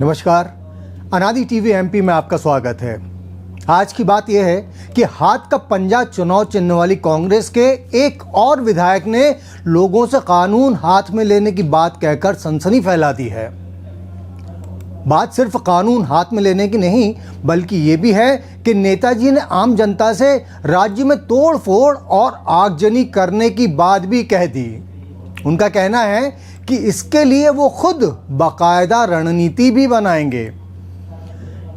नमस्कार, अनादि TV MP में आपका स्वागत है। आज की बात यह है कि हाथ का पंजा चुनाव चिन्ह वाली कांग्रेस के एक और विधायक ने लोगों से कानून हाथ में लेने की बात कहकर सनसनी फैला दी है। बात सिर्फ कानून हाथ में लेने की नहीं, बल्कि ये भी है कि नेताजी ने आम जनता से राज्य में तोड़ फोड़ और आगजनी करने की बात भी कह दी। उनका कहना है कि इसके लिए वो खुद बाकायदा रणनीति भी बनाएंगे।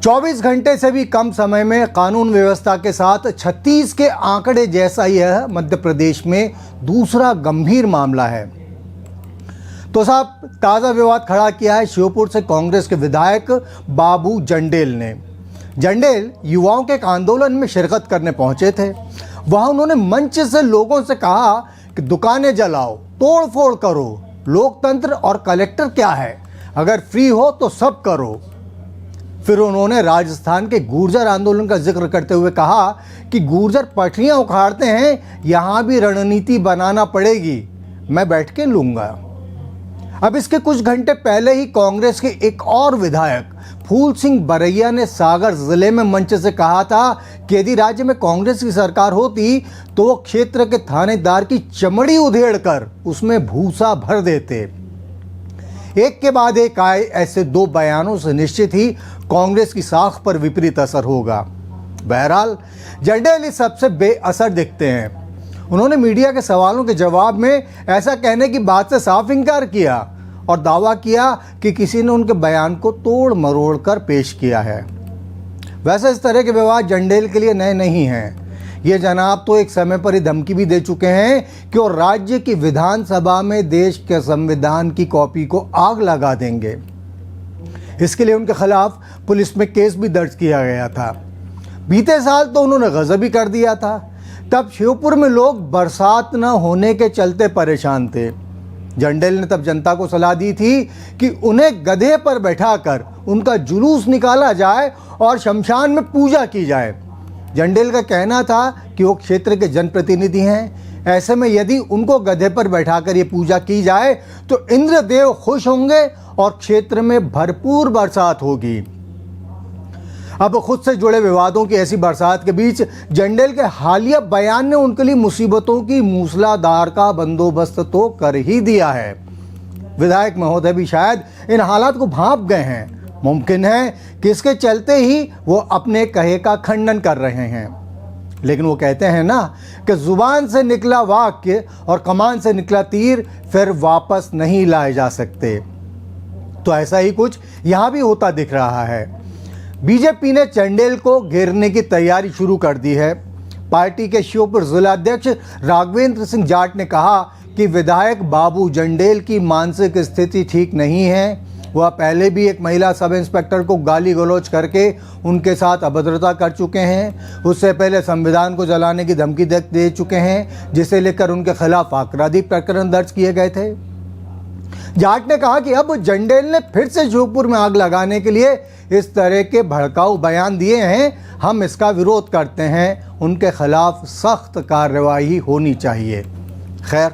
24 घंटे से भी कम समय में कानून व्यवस्था के साथ 36 के आंकड़े जैसा यह मध्य प्रदेश में दूसरा गंभीर मामला है। तो साहब, ताज़ा विवाद खड़ा किया है श्योपुर से कांग्रेस के विधायक बाबू जंडेल ने। जंडेल युवाओं के एक आंदोलन में शिरकत करने पहुंचे थे। वहां उन्होंने मंच से लोगों से कहा कि दुकानें जलाओ, तोड़ फोड़ करो, लोकतंत्र और कलेक्टर क्या है, अगर फ्री हो तो सब करो। फिर उन्होंने राजस्थान के गुर्जर आंदोलन का जिक्र करते हुए कहा कि गुर्जर पटरियां उखाड़ते हैं, यहां भी रणनीति बनाना पड़ेगी, मैं बैठ के लूंगा। अब इसके कुछ घंटे पहले ही कांग्रेस के एक और विधायक फूल सिंह बरैया ने सागर जिले में मंच से कहा था कि यदि राज्य में कांग्रेस की सरकार होती तो वो क्षेत्र के थानेदार की चमड़ी उधेड़कर उसमें भूसा भर देते। एक के बाद एक आए ऐसे दो बयानों से निश्चित ही कांग्रेस की साख पर विपरीत असर होगा। बहरहाल जंडेल इस सबसे बेअसर दिखते हैं। उन्होंने मीडिया के सवालों के जवाब में ऐसा कहने की बात से साफ इनकार किया और दावा किया कि किसी ने उनके बयान को तोड़ मरोड़ कर पेश किया है। वैसे इस तरह के विवाद जंडेल के लिए नए नहीं हैं। ये जनाब तो एक समय पर ही धमकी भी दे चुके हैं कि वो राज्य की विधानसभा में देश के संविधान की कॉपी को आग लगा देंगे। इसके लिए उनके खिलाफ पुलिस में केस भी दर्ज किया गया था। बीते साल तो उन्होंने गजब भी कर दिया था। तब श्योपुर में लोग बरसात न होने के चलते परेशान थे। जंडेल ने तब जनता को सलाह दी थी कि उन्हें गधे पर बैठाकर उनका जुलूस निकाला जाए और शमशान में पूजा की जाए। जंडेल का कहना था कि वो क्षेत्र के जनप्रतिनिधि हैं, ऐसे में यदि उनको गधे पर बैठाकर ये पूजा की जाए तो इंद्रदेव खुश होंगे और क्षेत्र में भरपूर बरसात होगी। अब खुद से जुड़े विवादों की ऐसी बरसात के बीच जंडेल के हालिया बयान ने उनके लिए मुसीबतों की मूसलाधार का बंदोबस्त तो कर ही दिया है। विधायक महोदय भी शायद इन हालात को भांप गए हैं। मुमकिन है कि इसके चलते ही वो अपने कहे का खंडन कर रहे हैं। लेकिन वो कहते हैं ना कि जुबान से निकला वाक्य और कमान से निकला तीर फिर वापस नहीं लाए जा सकते। तो ऐसा ही कुछ यहाँ भी होता दिख रहा है। बीजेपी ने जंडेल को घेरने की तैयारी शुरू कर दी है। पार्टी के श्योपुर जिलाध्यक्ष राघवेंद्र सिंह जाट ने कहा कि विधायक बाबू जंडेल की मानसिक स्थिति ठीक नहीं है। वह पहले भी एक महिला सब इंस्पेक्टर को गाली गलौज करके उनके साथ अभद्रता कर चुके हैं। उससे पहले संविधान को जलाने की धमकी दे चुके हैं, जिसे लेकर उनके खिलाफ आपराधिक प्रकरण दर्ज किए गए थे। जाट ने कहा कि अब जंडेल ने फिर से श्योपुर में आग लगाने के लिए इस तरह के भड़काऊ बयान दिए हैं। हम इसका विरोध करते हैं। उनके खिलाफ सख्त कार्रवाई होनी चाहिए। खैर,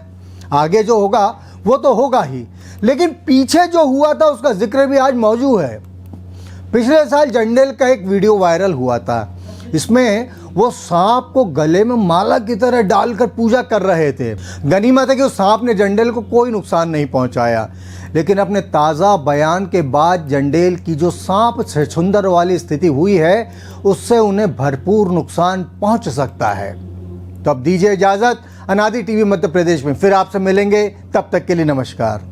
आगे जो होगा वो तो होगा ही, लेकिन पीछे जो हुआ था उसका जिक्र भी आज मौजूद है। पिछले साल जंडेल का एक वीडियो वायरल हुआ था। इसमें वो सांप को गले में माला की तरह डालकर पूजा कर रहे थे। गनीमत है कि उस सांप ने जंडेल को कोई नुकसान नहीं पहुंचाया। लेकिन अपने ताज़ा बयान के बाद जंडेल की जो सांप छछूंदर वाली स्थिति हुई है, उससे उन्हें भरपूर नुकसान पहुंच सकता है। तो अब दीजिए इजाज़त। अनादि टीवी मध्य प्रदेश में फिर आपसे मिलेंगे। तब तक के लिए नमस्कार।